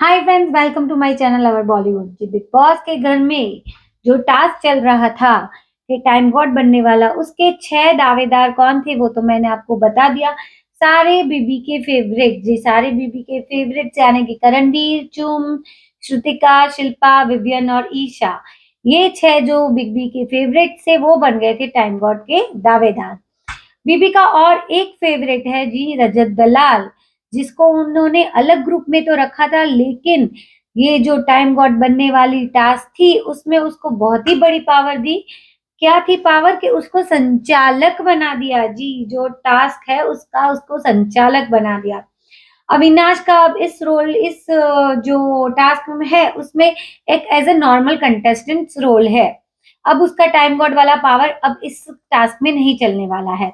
Hi friends, welcome to my channel our Bollywood. जी, बिग बॉस के घर में जो टास्क चल रहा था कि टाइम गॉड बनने वाला, उसके 6 दावेदार कौन थे वो तो मैंने आपको बता दिया। सारे बीबी के फेवरेट, जी सारे बीबी के फेवरेट यानी कि करणवीर, चुम, श्रुतिका, शिल्पा, विवियन और ईशा, ये 6 जो बिग बी के फेवरेट थे वो बन गए थे टाइम गॉड के दावेदार। बीबी का और एक फेवरेट है जी रजत दलाल, जिसको उन्होंने अलग ग्रुप में तो रखा था, लेकिन ये जो टाइम गॉड बनने वाली टास्क थी उसमें उसको बहुत ही बड़ी पावर दी। क्या थी पावर कि उसको संचालक बना दिया जी, जो टास्क है उसका उसको संचालक बना दिया। अविनाश का अब जो टास्क में है उसमें एक as a normal contestant role है। अब उसका टाइम गॉड वाला पावर अब इस टास्क में नहीं चलने वाला है।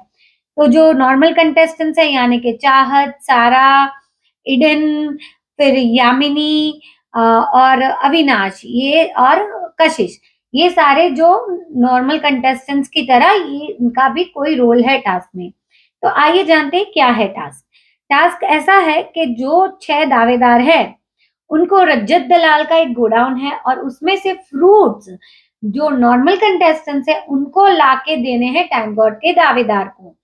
तो जो नॉर्मल कंटेस्टेंट्स हैं यानी कि चाहत, सारा, इडन, फिर यामिनी और अविनाश ये और कशिश, ये सारे जो नॉर्मल कंटेस्टेंट्स की तरह ये इनका भी कोई रोल है टास्क में। तो आइए जानते हैं क्या है टास्क। टास्क ऐसा है कि जो 6 दावेदार हैं, उनको रजत दलाल का एक गोडाउन है और उसमें से फ्रूट्स जो नॉर्मल कंटेस्टेंट्स हैं उनको लाके देने हैं टाइम गॉड के दावेदार को।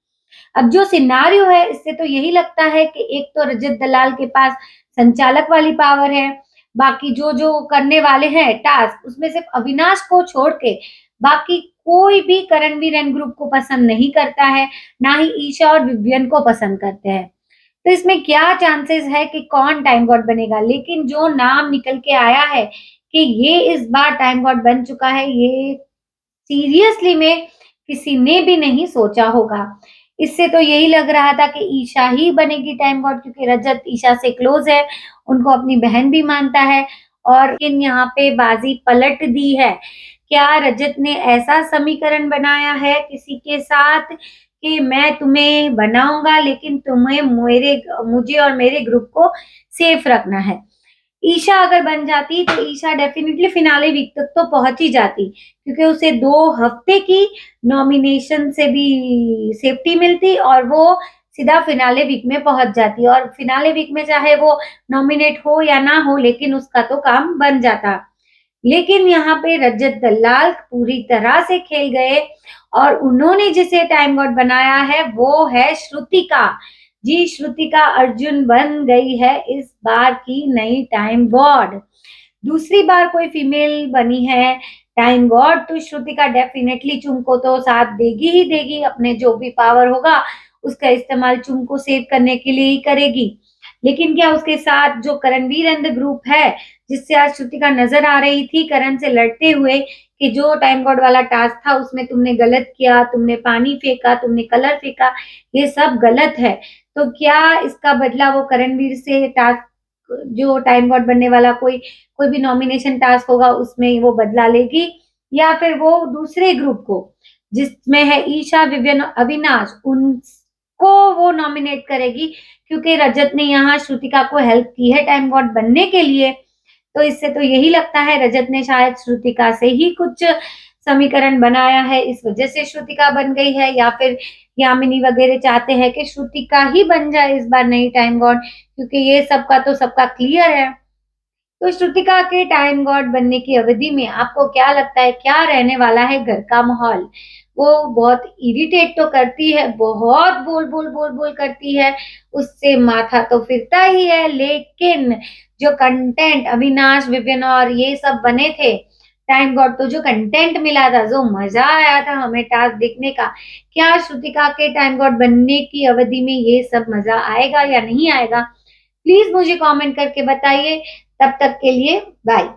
अब जो सिनारियो है इससे तो यही लगता है कि एक तो रजत दलाल के पास संचालक वाली पावर है, बाकी जो जो करने वाले हैं टास्क उसमें सिर्फ अविनाश को छोड़ के बाकी कोई भी करणवीर एंड ग्रुप को पसंद नहीं करता है, ना ही ईशा और विवियन को पसंद करते हैं। तो इसमें क्या चांसेस है कि कौन टाइम गॉड बनेगा, लेकिन जो नाम निकल के आया है कि ये इस बार टाइम गॉड बन चुका है, ये सीरियसली में किसी ने भी नहीं सोचा होगा। इससे तो यही लग रहा था कि ईशा ही बनेगी टाइम गॉड, क्योंकि रजत ईशा से क्लोज है, उनको अपनी बहन भी मानता है। और लेकिन यहाँ पे बाजी पलट दी है। क्या रजत ने ऐसा समीकरण बनाया है किसी के साथ कि मैं तुम्हें बनाऊंगा लेकिन तुम्हें मुझे और मेरे ग्रुप को सेफ रखना है। ईशा अगर बन जाती तो ईशा डेफिनेटली फिनाले वीक तक तो पहुंच ही जाती, क्योंकि उसे 2 हफ्ते की नॉमिनेशन से भी सेफ्टी मिलती और वो सीधा फिनाले वीक में पहुंच जाती, और फिनाले वीक में चाहे वो नॉमिनेट हो या ना हो लेकिन उसका तो काम बन जाता। लेकिन यहाँ पे रजत दलाल पूरी तरह से खेल गए और उन्होंने जिसे टाइम गॉड बनाया है वो है श्रुतिका। जी, श्रुतिका अर्जुन बन गई है इस बार की नई टाइम गॉड। दूसरी बार कोई फीमेल बनी है टाइम गॉड तो श्रुतिका डेफिनेटली चुम को तो साथ देगी ही देगी, अपने जो भी पावर होगा उसका इस्तेमाल चुम को सेव करने के लिए ही करेगी। लेकिन क्या उसके साथ जो करणवीर एंड द ग्रुप है, जिससे आज श्रुतिका नजर आ रही थी करण से लड़ते हुए कि जो टाइम गॉड वाला टास्क था उसमें तुमने गलत किया, तुमने पानी फेंका, तुमने कलर फेंका, ये सब गलत है। तो क्या इसका बदला वो करणवीर से टास्क, जो टाइम गॉड बनने वाला कोई कोई भी नॉमिनेशन टास्क होगा उसमें वो बदला लेगी, या फिर वो दूसरे ग्रुप को जिसमें है ईशा, विवियन, अविनाश, उनको वो नॉमिनेट करेगी, क्योंकि रजत ने यहाँ श्रुतिका को हेल्प की है टाइम गॉड बनने के लिए। तो इससे तो यही लगता है रजत ने शायद श्रुतिका से ही कुछ समीकरण बनाया है, इस वजह से श्रुतिका बन गई है, या फिर यामिनी वगैरह चाहते हैं कि श्रुतिका ही बन जाए इस बार नई टाइम गॉड, क्योंकि ये सबका तो सबका क्लियर है। तो श्रुतिका के टाइम गॉड बनने की अवधि में आपको क्या लगता है क्या रहने वाला है घर का माहौल? वो बहुत इरिटेट तो करती है, बहुत बोल बोल बोल बोल करती है, उससे माथा तो फिरता ही है, लेकिन जो कंटेंट अविनाश, विपिन और ये सब बने थे टाइम गॉड, तो जो कंटेंट मिला था, जो मजा आया था हमें टास्क देखने का, क्या श्रुतिका के टाइम गॉड बनने की अवधि में ये सब मजा आएगा या नहीं आएगा? प्लीज मुझे कमेंट करके बताइए। तब तक के लिए बाय।